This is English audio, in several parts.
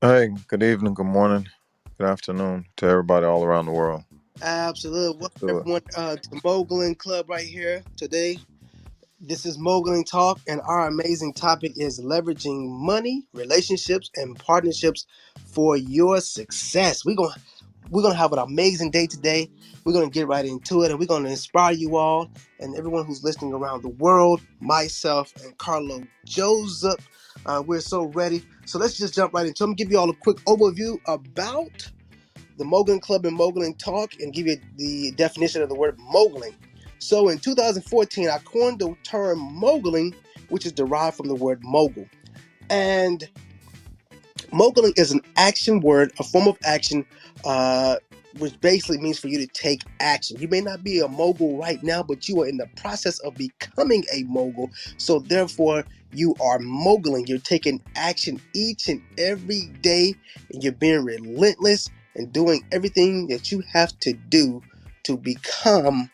Hey, good evening, good morning, good afternoon to everybody all around the world. Absolutely. Let's Welcome do it. everyone to the Moguling Club right here today. This is Moguling Talk, and our amazing topic is leveraging money, relationships, and partnerships for your success. We're gonna have an amazing day today. We're gonna get right into it, and we're gonna inspire you all and everyone who's listening around the world. Myself and Carlo Joseph, we're so ready. So let's just jump right into it. I'm gonna give you all a quick overview about the Moguling Club and Moguling Talk and give you the definition of the word moguling. So in 2014, I coined the term moguling, which is derived from the word mogul. And moguling is an action word, a form of action, uh, which basically means for you to take action. You may not be a mogul right now, but you are in the process of becoming a mogul. So therefore, you are moguling. You're taking action each and every day, and you're being relentless and doing everything that you have to do to become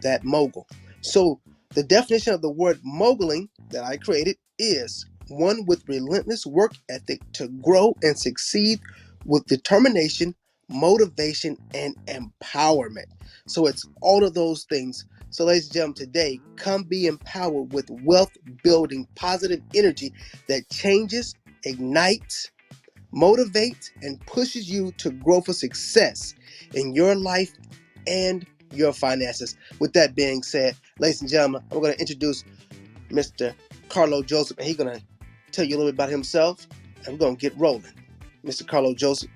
that mogul. So, the definition of the word moguling that I created is one with relentless work ethic to grow and succeed with determination, motivation, and empowerment. So, it's all of those things. So, ladies and gentlemen, today, come be empowered with wealth building positive energy that changes, ignites, motivates, and pushes you to grow for success in your life and your finances. With that being said, ladies and gentlemen, I'm going to introduce Mr. Carlo Joseph, and he's going to tell you a little bit about himself, and we're going to get rolling. Mr. Carlo Joseph.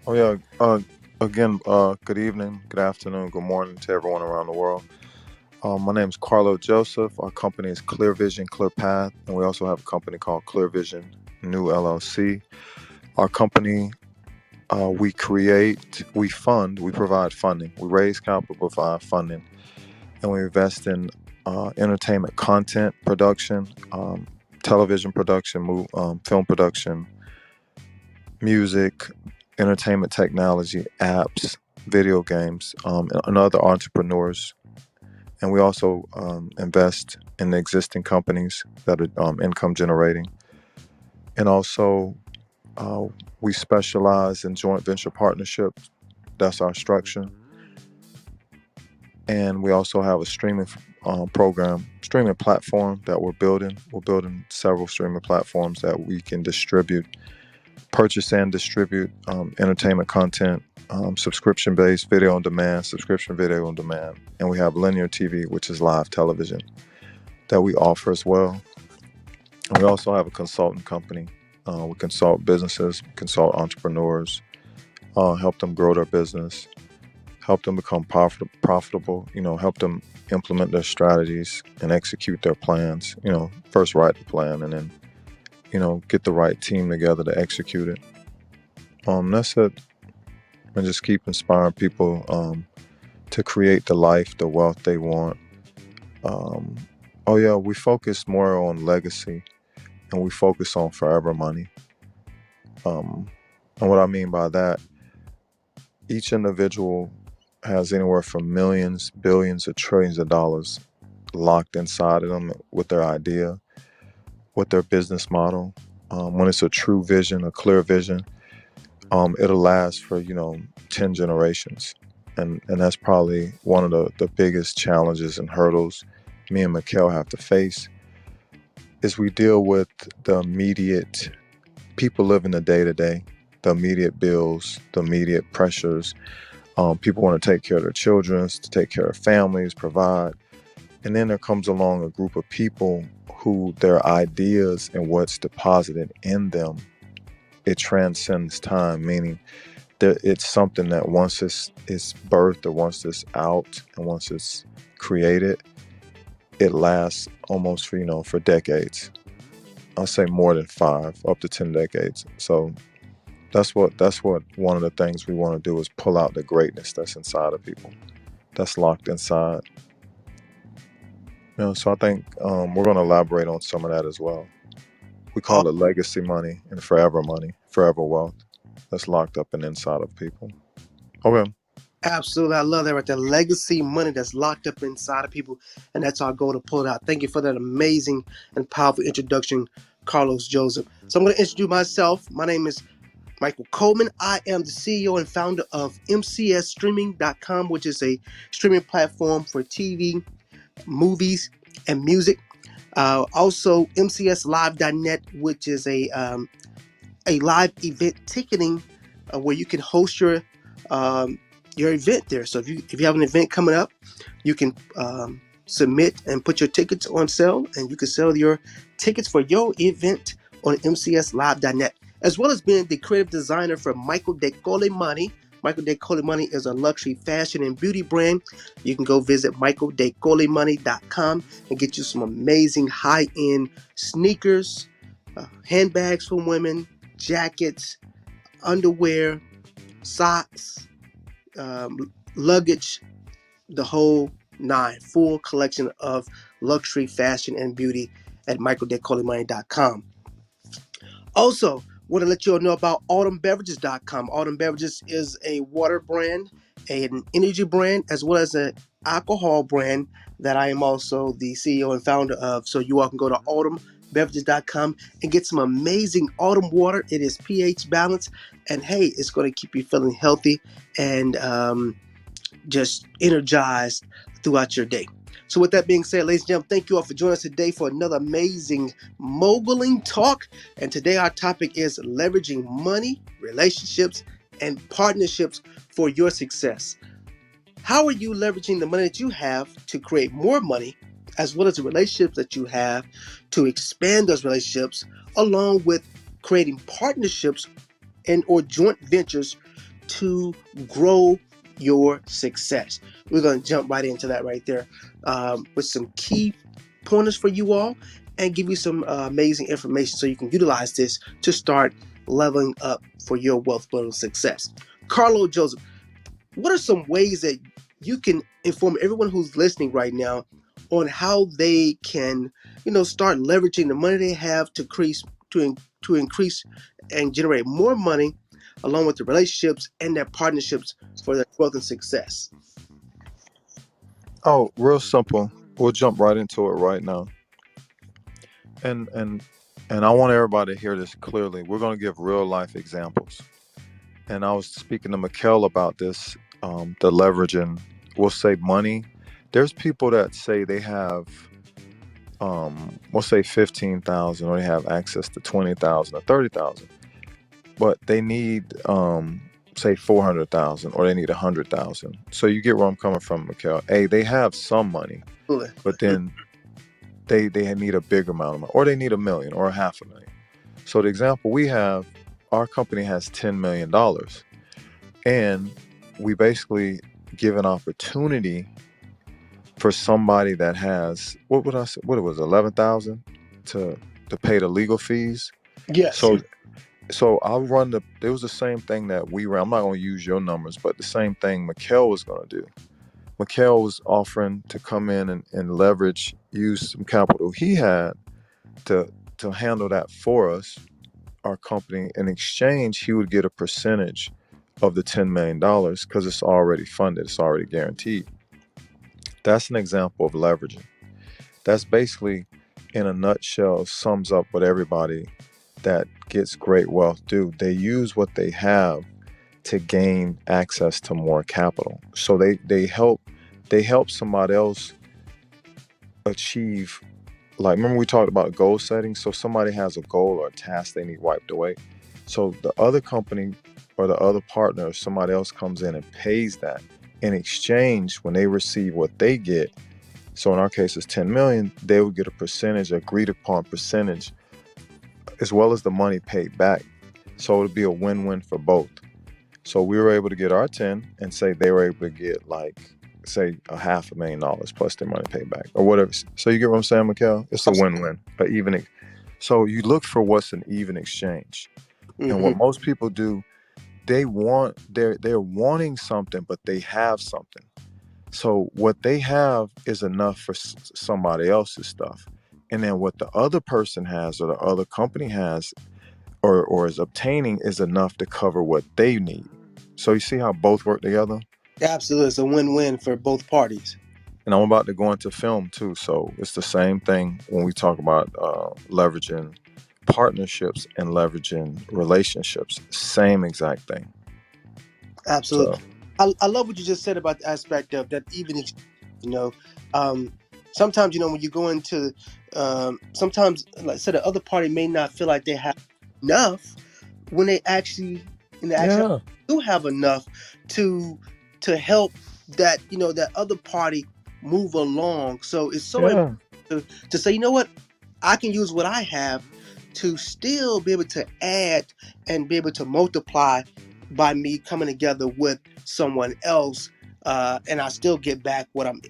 Oh yeah. Again, good evening, good afternoon, good morning to everyone around the world. My name is Carlo Joseph. Our company is Clear Vision, Clear Path, and we also have a company called Clear Vision New LLC. Our company, we fund, we provide funding, we raise capital, provide funding, and we invest in entertainment content production, television production, film production, music, entertainment technology, apps, video games, and other entrepreneurs. And we also invest in the existing companies that are income generating. And also, uh, we specialize in joint venture partnerships. That's our structure. And we also have a streaming platform that we're building. We're building several streaming platforms that we can purchase and distribute entertainment content, subscription based video on demand, subscription video on demand. And we have linear TV, which is live television, that we offer as well. And we also have a consulting company. We consult businesses, consult entrepreneurs, help them grow their business, help them become profitable, help them implement their strategies and execute their plans. First write the plan and then, get the right team together to execute it. That's it. And just keep inspiring people to create the life, the wealth they want. Um, oh yeah, we focus more on legacy and we focus on forever money. Um, and what I mean by that, each individual has anywhere from millions, billions, or trillions of dollars locked inside of them with their idea, with their business model. When it's a true vision, a clear vision, it'll last for 10 generations, and that's probably one of the biggest challenges and hurdles me and Mikhail have to face is we deal with the immediate people living the day to day, the immediate bills, the immediate pressures. People want to take care of their children, to take care of families, provide. And then there comes along a group of people who their ideas and what's deposited in them, it transcends time, meaning that it's something that once it's birthed or once it's out and once it's created, it lasts almost for decades. I'll say more than 5, up to 10 decades. So that's what one of the things we want to do is pull out the greatness that's inside of people, that's locked inside. So I think we're going to elaborate on some of that as well. We Oh, call it legacy money, forever wealth that's locked up and inside of people. Okay. absolutely. I love that right there. Legacy money that's locked up inside of people, and that's our goal to pull it out. Thank you for that amazing and powerful introduction, Carlos Joseph. So I'm going to introduce myself. My name is Michael Coleman. I am the CEO and founder of MCSTreaming.com, which is a streaming platform for TV, movies, and music. Also, MCSLive.net, which is a live event ticketing where you can host your event there. So if you have an event coming up, you can submit and put your tickets on sale, and you can sell your tickets for your event on MCSLive.net, as well as being the creative designer for Michael de Coleman. Michael de Coleman is a luxury fashion and beauty brand. You can go visit michaeldecolemoney.com and get you some amazing high-end sneakers, handbags for women, jackets, underwear, socks, luggage, the whole nine. Full collection of luxury fashion and beauty at michaeldecolemoney.com. Also, want to let you all know about autumnbeverages.com. Autumn Beverages is a water brand, an energy brand, as well as an alcohol brand that I am also the CEO and founder of. So you all can go to autumnbeverages.com and get some amazing autumn water. It is pH balanced, and hey, it's going to keep you feeling healthy and just energized throughout your day. So with that being said, ladies and gentlemen, thank you all for joining us today for another amazing Moguling Talk. And today our topic is leveraging money, relationships, and partnerships for your success. How are you leveraging the money that you have to create more money, as well as the relationships that you have to expand those relationships, along with creating partnerships and or joint ventures to grow your success? We're going to jump right into that right there with some key pointers for you all and give you some amazing information so you can utilize this to start leveling up for your wealth building success. Carlo Joseph, what are some ways that you can inform everyone who's listening right now on how they can, start leveraging the money they have to increase and generate more money, along with the relationships and their partnerships for their growth and success? Oh, real simple. We'll jump right into it right now. And I want everybody to hear this clearly. We're going to give real life examples. And I was speaking to Mikkel about this, the leveraging. We'll say money. There's people that say they have, we'll say 15,000, or they have access to 20,000 or 30,000, but they need, say 400,000, or they need 100,000. So you get where I'm coming from, Mikkel. Hey, they have some money, Absolutely. but then they need a bigger amount of money, or they need 1 million or 500,000. So the example we have, our company has $10 million, and we basically give an opportunity for somebody that has, what would I say, what it was, 11,000 to pay the legal fees. Yes. So I'll run it was the same thing that we ran. I'm not going to use your numbers, but the same thing Mikkel was going to do. Mikkel was offering to come in and leverage, use some capital he had to handle that for us, our company. In exchange, he would get a percentage of the $10 million because it's already funded, it's already guaranteed. That's an example of leveraging. That's basically, in a nutshell, sums up what everybody that gets great wealth do. They use what they have to gain access to more capital. So they help somebody else achieve. Like, remember we talked about goal setting? So somebody has a goal or a task they need wiped away. So the other company or the other partner or somebody else comes in and pays that. In exchange, when they receive what they get, so in our case it's 10 million, they would get a percentage, agreed upon percentage, as well as the money paid back. So it would be a win-win for both. So we were able to get our 10, and say they were able to get, like, say $500,000 plus their money paid back or whatever. So you get what I'm saying, Mikkel? It's a win-win, so you look for what's an even exchange. And Mm-hmm. what most people do, they're wanting something, but they have something. So what they have is enough for somebody else's stuff. And then what the other person has or the other company has or is obtaining is enough to cover what they need. So you see how both work together? Absolutely. It's a win-win for both parties. And I'm about to go into film too. So it's the same thing when we talk about leveraging partnerships and leveraging relationships. Same exact thing. Absolutely. So I love what you just said about the aspect of that even you know, um, sometimes when you go into sometimes like I said the other party may not feel like they have enough when they actually in the actual yeah, do have enough to help that that other party move along. So it's so important yeah, to say, what, I can use what I have to still be able to add and be able to multiply by me coming together with someone else. And I still get back what I'm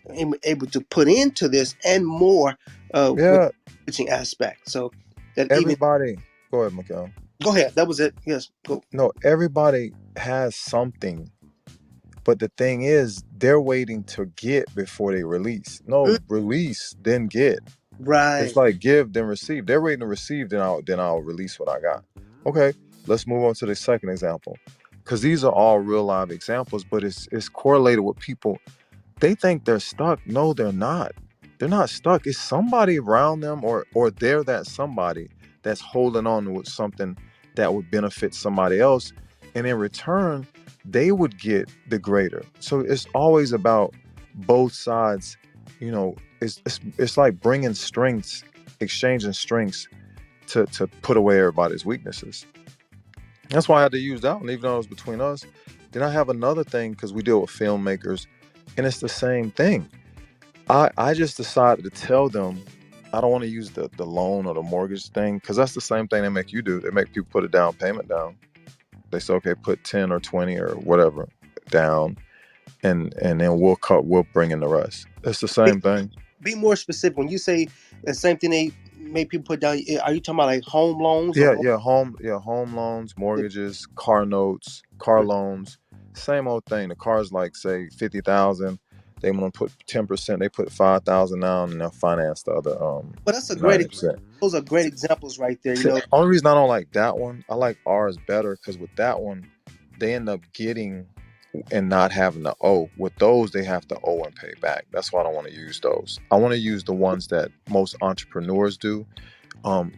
able to put into this and more with yeah. the teaching aspect. So that even Everybody, go ahead, Miguel. go ahead. That was it. Yes. Go. No, everybody has something, but the thing is, they're waiting to get before they release. No, Mm, release, then get. It's right. like give then receive. They're waiting to receive, then I'll release what I got. Okay, let's move on to the second example, because these are all real live examples, but it's correlated with people. They think they're stuck. No, they're not. They're not stuck. It's somebody around them, or they're that somebody that's holding on to something that would benefit somebody else, and in return, they would get the greater. So it's always about both sides. It's like bringing strengths, exchanging strengths to put away everybody's weaknesses. That's why I had to use that one, even though it was between us. Then I have another thing because we deal with filmmakers, and it's the same thing. I just decided to tell them I don't want to use the loan or the mortgage thing because that's the same thing they make you do. They make people put a down payment down. They say, okay, put 10 or 20 or whatever down, and then we'll bring in the rest. It's the Be, same thing. be more specific. When you say the same thing they make people put down, are you talking about like home loans or Yeah, home? home loans, mortgages, car notes, car loans, same old thing. The car's like say 50,000. They want to put 10%. They put 5,000 down, and they'll finance the other Well, that's a great. 90%. Those are great examples right there. See, only reason I don't like that one, I like ours better because with that one, they end up getting and not having to owe. With those, they have to owe and pay back. That's why I don't want to use those. I want to use the ones that most entrepreneurs do.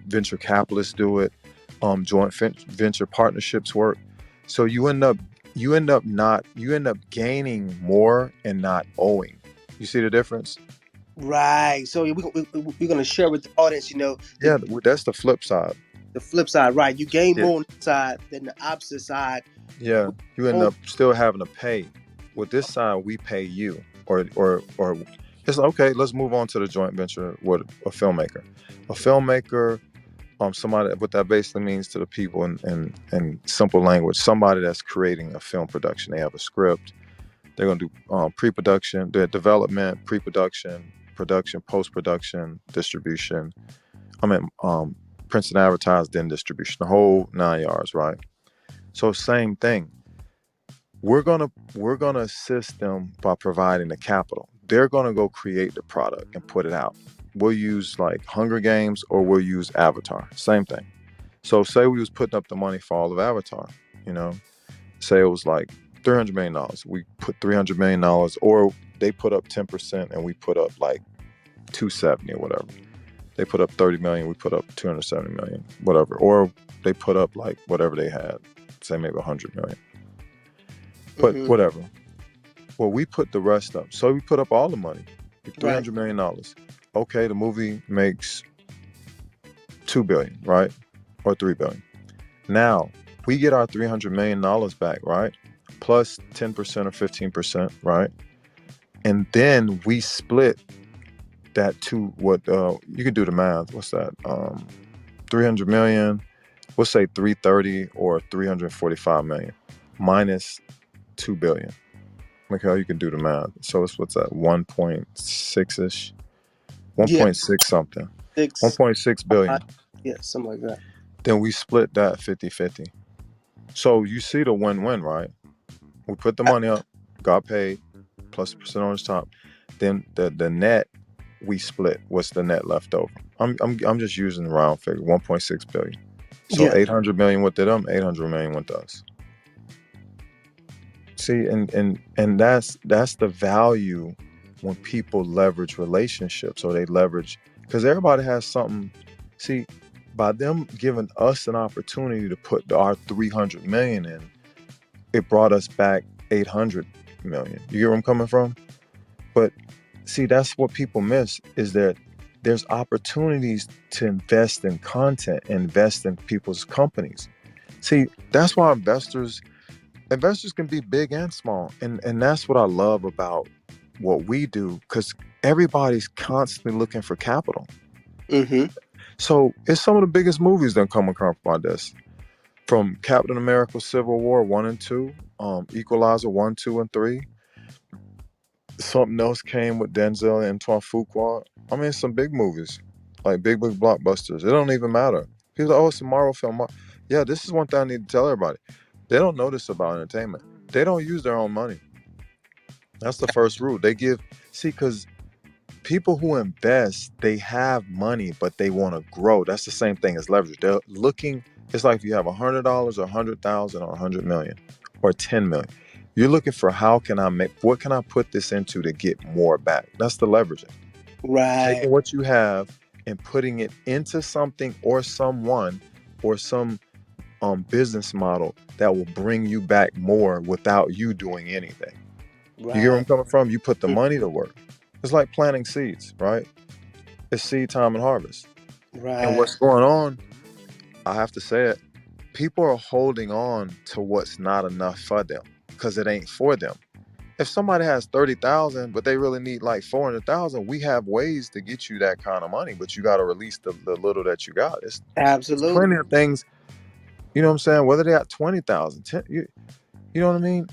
Venture capitalists do it. Joint venture partnerships work. So you end up gaining more and not owing. You see the difference? Right. So we're going to share with the audience, Yeah, that's the flip side. the flip side. Right. You gain Yeah, more on the side than the opposite side. yeah. You end Home. up still having to pay. With this side, we pay you, or it's like, okay. Let's move on to the joint venture with a filmmaker. A filmmaker, somebody, what that basically means to the people in simple language, somebody that's creating a film production. They have a script. They're going to do pre-production, the development, pre-production, production, post-production, distribution. I mean, prints and advertise, then distribution, the whole 9 yards, right? So same thing. We're gonna assist them by providing the capital. They're gonna go create the product and put it out. We'll use like Hunger Games or we'll use Avatar. Same thing. So say we was putting up the money for all of Avatar, you know, say it was like $300 million. We put $300 million, or they put up 10% and we put up like 270 or whatever. They put up 30 million, we put up 270 million, whatever. Or they put up like whatever they had, say maybe 100 million. But Hmm. whatever. Well, we put the rest up. So we put up all the money, Right. $300 million. Okay, the movie makes 2 billion, right? Or 3 billion. Now we get our $300 million back, right? Plus 10% or 15%, right? And then we split that to what you can do the math. What's that? 300 million, we'll say 330 or 345 million minus 2 billion. Mikhail, you can do the math. So it's what's that? 1.6 ish, Yeah. 1.6 something, Six. 1.6 billion. Yeah. Something like that. Then we split that 50-50. So you see the win-win, right? We put the money up, got paid, plus a percent on the top. Then the net we split. What's the net left over? I'm just using the round figure, 1.6 billion. So Yeah. 800 million went to them, 800 million went to us. See, and that's the value when people leverage relationships, or they leverage, because everybody has something. See, By them giving us an opportunity to put our 300 million in, it brought us back 800 million. You get where I'm coming from? But see, that's what people miss, is that there's opportunities to invest in content, invest in people's companies. See, that's why investors can be big and small. And that's what I love about what we do, because everybody's constantly looking for capital. Mm-hmm. So it's some of the biggest movies that come across my desk. From Captain America Civil War 1 and 2, Equalizer 1, 2, and 3. Something else came with Denzel and Antoine Fuqua. I mean, some big movies, like big blockbusters. It don't even matter. People are, oh, it's a Marvel film. Yeah, this is one thing I need to tell everybody. They don't know this about entertainment. They don't use their own money. That's the first rule. See, because people who invest, they have money, but they want to grow. That's the same thing as leverage. They're looking, it's like if you have $100 or 100,000 or 100 million or 10 million. You're looking for, what can I put this into to get more back? That's the leveraging. Right. Taking what you have and putting it into something or someone or some business model that will bring you back more without you doing anything. You get where Right. I'm coming from? You put the money to work. It's like planting seeds, right? It's seed time and harvest. And Right. what's going on, I have to say it, people are holding on to what's not enough for them because it ain't for them. If somebody has 30,000, but they really need like 400,000, we have ways to get you that kind of money, but you got to release the little that you got. It's Absolutely. plenty of things, you know what I'm saying? Whether they got 20,000, you know what I mean?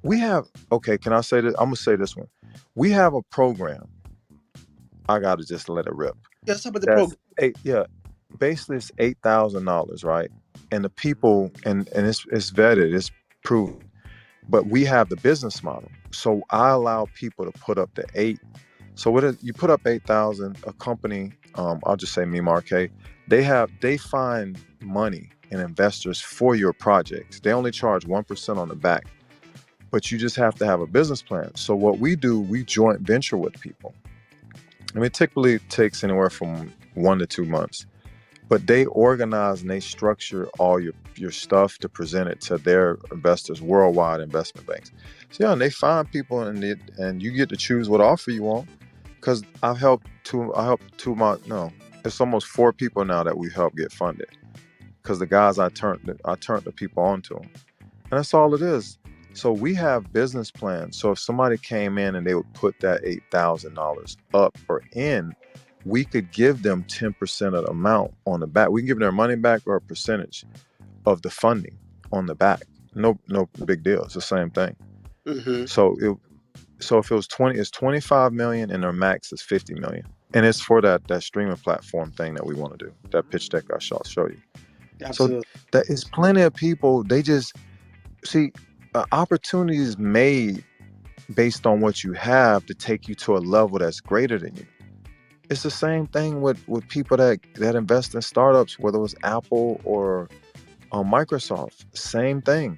We have, okay, can I say this? I'm going to say this one. We have a program. I got to just let it rip. Yeah, let's talk about the That's program. yeah. Basically, it's $8,000, right? And the people, and it's vetted, it's proven. But we have the business model, so I allow people to put up to eight. So you put up 8,000. A company, I'll just say me, Marquet. They find money and investors for your projects. They only charge 1% on the back, but you just have to have a business plan. So what we do, we joint venture with people. I mean, it typically takes anywhere from 1 to 2 months. But they organize and they structure all your stuff to present it to their investors, worldwide investment banks. So yeah, and they find people, and you get to choose what offer you want. Because I helped two of my no, it's almost 4 people now that we've helped get funded. Because the guys I turned the people onto them, and that's all it is. So we have business plans. So if somebody came in and they would put that $8,000 up or in, we could give them 10% of the amount on the back. We can give them their money back or a percentage of the funding on the back. No big deal. It's the same thing. Mm-hmm. So if it was 20, it's 25 million and their max is 50 million. And it's for that streaming platform thing that we want to do. That pitch deck I shall show you. So Absolutely. that is plenty of people. They just see opportunities made based on what you have to take you to a level that's greater than you. It's the same thing with people that invest in startups, whether it was Apple or Microsoft. Same thing.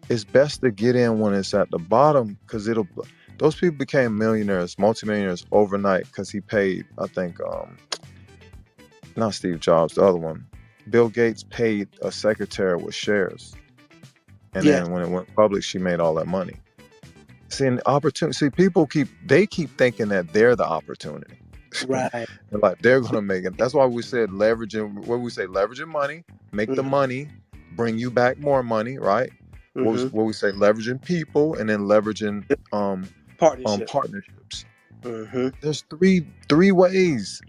It's best to get in when it's at the bottom, because those people became millionaires, multimillionaires overnight, because he paid, I think, not Steve Jobs, the other one. Bill Gates paid a secretary with shares, and Yeah. then when it went public, she made all that money. See, an opportunity. See, people keep thinking that they're the opportunity. Right. They're like they're gonna make it. That's why we said leveraging. What we say, leveraging money, make the Mm-hmm. money, bring you back more money, right? Mm-hmm. What we say, leveraging people, and then leveraging Partnership. partnerships. Mm-hmm. There's three ways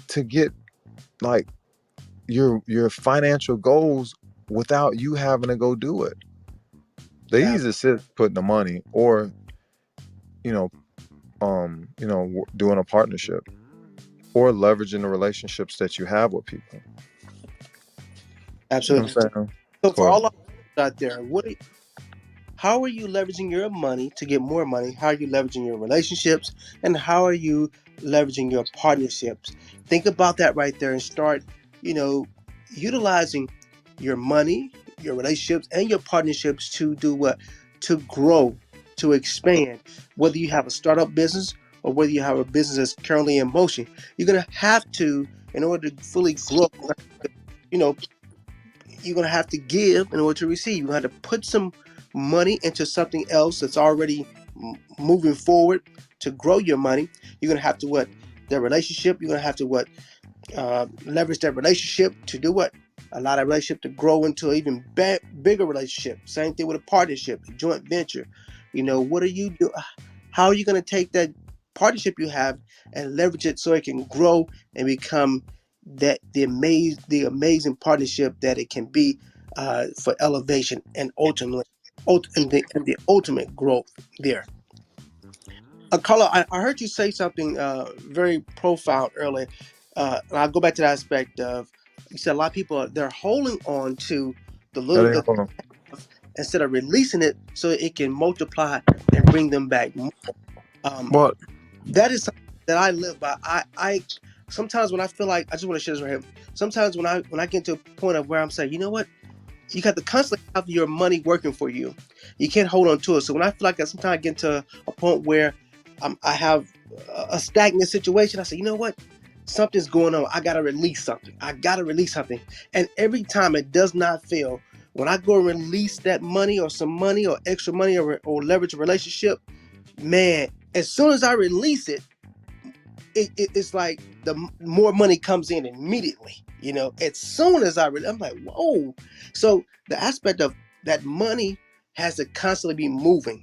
to get like your financial goals without you having to go do it. The easiest is putting the money, or you know, doing a partnership, or leveraging the relationships that you have with people. You know Absolutely. what I'm saying? So Go for ahead. all of us out there, how are you leveraging your money to get more money? How are you leveraging your relationships? And how are you leveraging your partnerships? Think about that right there and start, you know, utilizing your money, your relationships, and your partnerships to do what? To grow, to expand. Whether you have a startup business or whether you have a business that's currently in motion, you're going to have to in order to fully grow, you know, you're gonna have to give in order to receive. You're gonna have to put some money into something else that's already moving forward to grow your money. You're gonna have to what? The relationship. You're gonna have to what? Leverage that relationship to do what? Allow that relationship to grow into an even bigger relationship. Same thing with a partnership, a joint venture. What are you do? How are you going to take that partnership you have and leverage it so it can grow and become the amazing partnership that it can be for elevation and ultimately, and the ultimate growth there. Carlo, I heard you say something very profound earlier. And I'll go back to the aspect of you said a lot of people they're holding on to the Yeah, little they bit hold on. instead of releasing it so it can multiply and bring them back more. Um, But that is something that I live by. I sometimes when I feel like I just want to share this right here. Sometimes when I get to a point of where I'm saying, you know what, you got to constantly have your money working for you. You can't hold on to it. So when I feel like sometimes I get to a point where I have a stagnant situation, I say, you know what? Something's going on. I got to release something. I got to release something. And every time it does not fail, when I go and release that money or some money or extra money or leverage a relationship, man, as soon as I release it, it's like more money comes in immediately. As soon as I'm like, whoa. So the aspect of that money has to constantly be moving,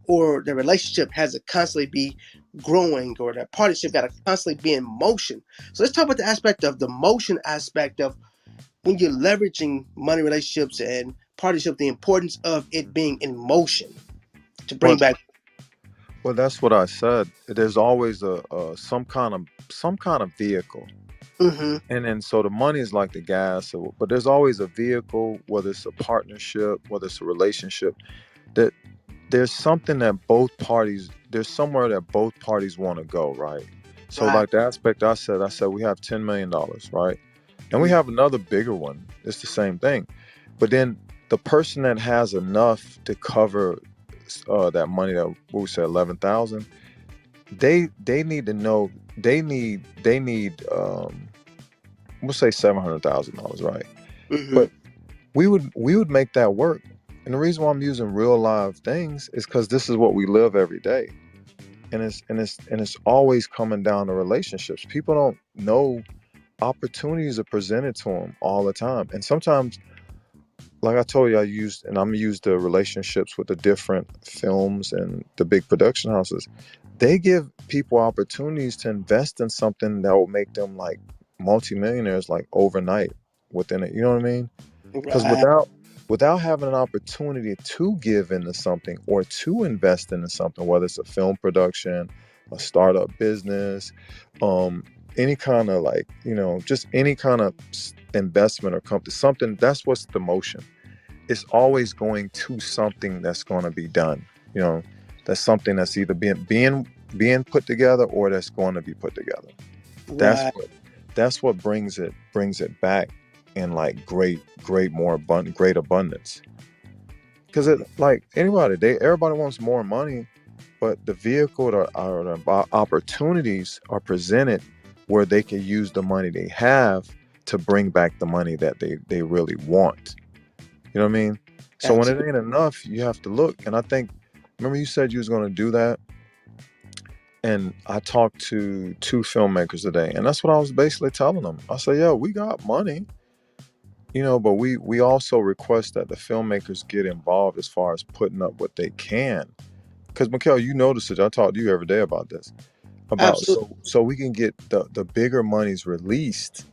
or the relationship has to constantly be growing, or that partnership got to constantly be in motion. So let's talk about the aspect of the motion aspect of when you're leveraging money relationships and partnership, the importance of it being in motion to bring well, back. that's what I said. There's always a some kind of vehicle, Hmm. and then so the money is like the gas. But there's always a vehicle, whether it's a partnership, whether it's a relationship. That there's something that both parties. There's somewhere that both parties want to go, right? So Right. like the aspect I said we have $10 million, right? And we Mhm. have another bigger one. It's the same thing. But then the person that has enough to cover that money, that what we said 11,000, they need to know, they need we'll say $700,000, right? Hmm. But we would make that work. And the reason why I'm using real live things is because this is what we live every day. And it's always coming down to relationships. People don't know opportunities are presented to them all the time. And sometimes, like I told you, I'm gonna use the relationships with the different films and the big production houses. They give people opportunities to invest in something that will make them like multimillionaires like overnight within it. You know what I mean? Because Right. without having an opportunity to give into something or to invest into something, whether it's a film production, a startup business, um, any kind of like, just any kind of investment or company, something, that's what's the motion. It's always going to something that's going to be done. You know, that's something that's either being put together or that's going to be put together. That's Right. what that's what brings it back in like great more abundant great abundance. Because it like anybody, everybody wants more money, but the vehicle or the opportunities are presented where they can use the money they have to bring back the money that they really want. You know what I mean? So when it Absolutely. ain't enough, you have to look. And I think, remember you said you was going to do that, and I talked to two filmmakers today, and that's what I was basically telling them. I said, "Yeah, we got money, but we also request that the filmmakers get involved as far as putting up what they can. Because Mikhail, you notice it. I talk to you every day about this. About Absolutely. so we can get the bigger monies released.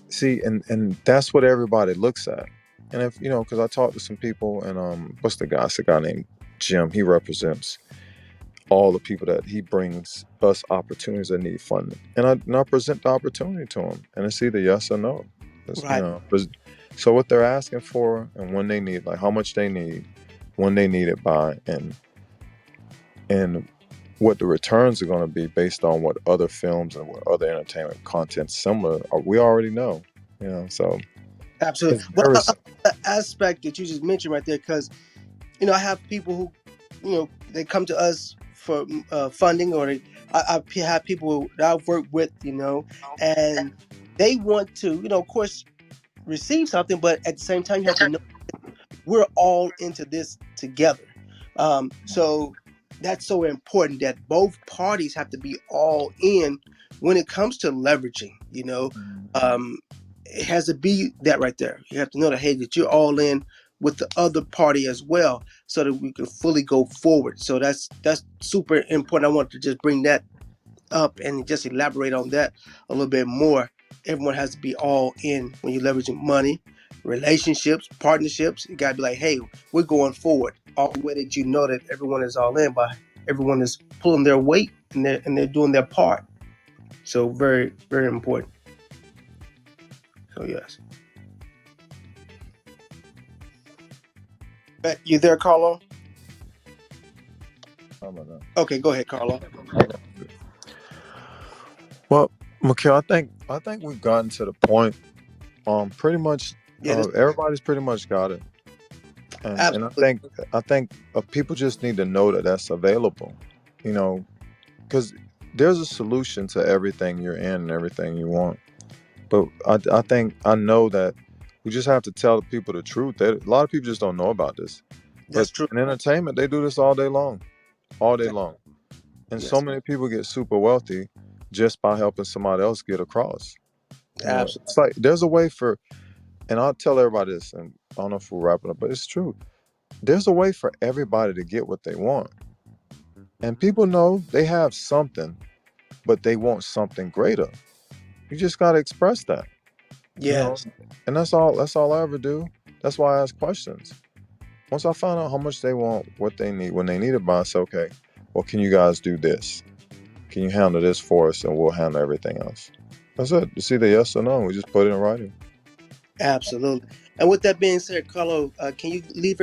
See, and that's what everybody looks at. And if because I talked to some people, and what's the guy? It's a guy named Jim. He represents all the people that he brings us opportunities that need funding, and I present the opportunity to them, and it's either yes or no. It's, Right. so what they're asking for and when they need, like how much they need, when they need it by, and what the returns are going to be based on what other films and what other entertainment content similar we already know. So Absolutely. it's Well, very simple. the aspect that you just mentioned right there, because I have people who, they come to us for funding, or I've had people that I've worked with, and they want to, of course, receive something, but at the same time, you have to know we're all into this together. So that's so important that both parties have to be all in when it comes to leveraging. It has to be that right there. You have to know that, hey, that you're all in with the other party as well, so that we can fully go forward. So that's super important. I want to just bring that up and just elaborate on that a little bit more. Everyone has to be all in when you're leveraging money, relationships, partnerships. You gotta be like, hey, we're going forward. All the way that you know that everyone is all in, but everyone is pulling their weight and they're doing their part. So very, very important. So yes. You there, Carlo? How about that? Okay, go ahead, Carlo. Well, Mikhail, I think we've gotten to the point. Pretty much, Yeah, this everybody's pretty much got it, and I absolutely. think I think people just need to know that that's available. You know, because there's a solution to everything you're in and everything you want. But I think I know that we just have to tell the people the truth. A lot of people just don't know about this. But That's true. in entertainment, they do this all day That- long, and so yes, many people get super wealthy just by helping somebody else get across. absolutely. It's like there's a way for, and I'll tell everybody this, and I don't know if we'll wrap it up, but it's true. There's a way for everybody to get what they want, and people know they have something, but they want something greater. You just got to express that, you know, Yes, and that's all. That's all I ever do. That's why I ask questions. Once I find out how much they want, what they need, when they need it by, I say, okay, well, can you guys do this? Can you handle this for us, and we'll handle everything else. That's it. It's either yes or no. We just put it in writing. absolutely. And with that being said, Carlo, can you give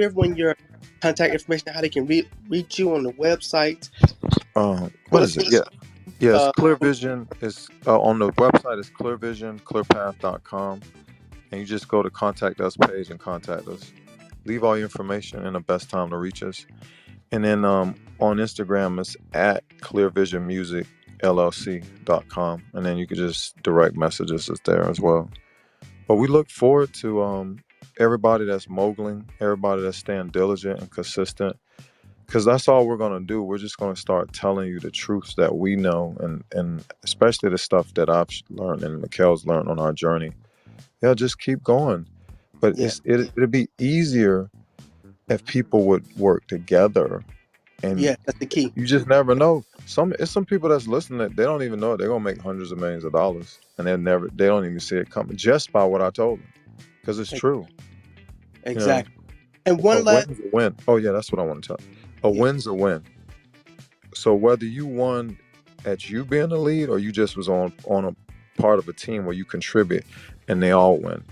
everyone your contact information, how they can reach you on the website? What Put us is it? Yeah. Yes, uh, Clear Vision is on the website is clearpath.com, and you just go to contact us page and contact us. Leave all your information and the best time to reach us. And then on Instagram it's at clearvisionmusicllc.com, and then you could just direct messages us there as well. But we look forward to everybody that's mogling, everybody that's staying diligent and consistent, because that's all we're going to do. We're just going to start telling you the truths that we know, and especially the stuff that I've learned and Mikhail's learned on our journey. Yeah, just keep going. But yeah, it'd be easier if people would work together, and yeah, that's the key. you just never know. Some people that's listening that they don't even know it. They're gonna make hundreds of millions of dollars, and they don't even see it coming just by what I told them, because it's Ex- true. You know, Exactly. And a one last, win's a win. Oh yeah, that's what I want to tell you. A yeah, win's a win. So whether you won at you being the lead, or you just was on a part of a team where you contribute and they all win.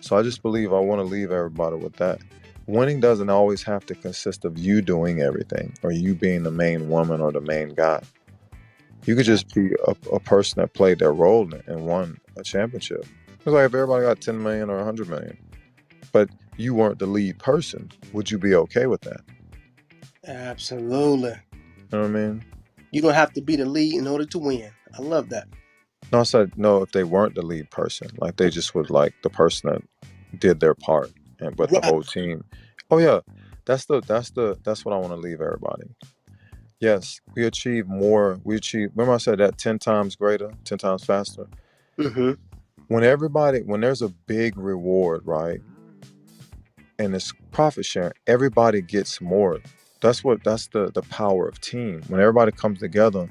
So I just believe I want to leave everybody with that. Winning doesn't always have to consist of you doing everything or you being the main woman or the main guy. You could uh, just be a person that played their role in it and won a championship. It's like if everybody got 10 million or 100 million, but you weren't the lead person, would you be okay with that? absolutely. You know what I mean? You don't have to be the lead in order to win. I love that. No, I said no. If they weren't the lead person, like they just was like the person that did their part, and but the Right. whole team. Oh yeah, that's what I want to leave everybody. Yes, we achieve more. We achieve. Remember, I said that 10 times greater, 10 times faster. Mm-hmm. When there's a big reward, right, and it's profit sharing, everybody gets more. That's the power of team. When everybody comes together,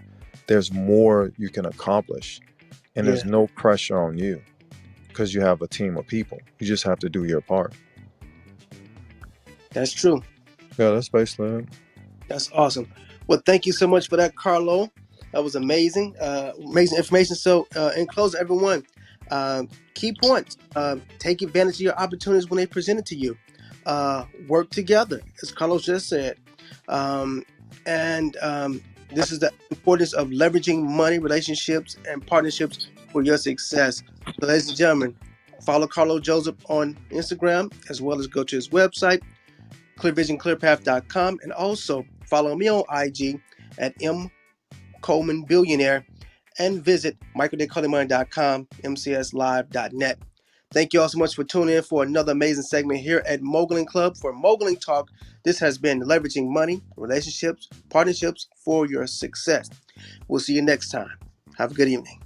there's more you can accomplish, and there's Yeah, no pressure on you, because you have a team of people. You just have to do your part. that's true. Yeah, that's basically it. That's awesome. Well, thank you so much for that, Carlo. That was amazing. Amazing information. So, in closing, everyone, key points: take advantage of your opportunities when they present it to you. Work together, as Carlos just said, um, and this is the importance of leveraging money, relationships, and partnerships for your success. So, ladies and gentlemen, follow Carlo Joseph on Instagram as well as go to his website clearvisionclearpath.com, and also follow me on IG at Coleman Billionaire, and visit microdaycoleman.com, mcslive.net. Thank you all so much for tuning in for another amazing segment here at Moguling Club. For Moguling Talk, this has been leveraging money, relationships, partnerships for your success. We'll see you next time. Have a good evening.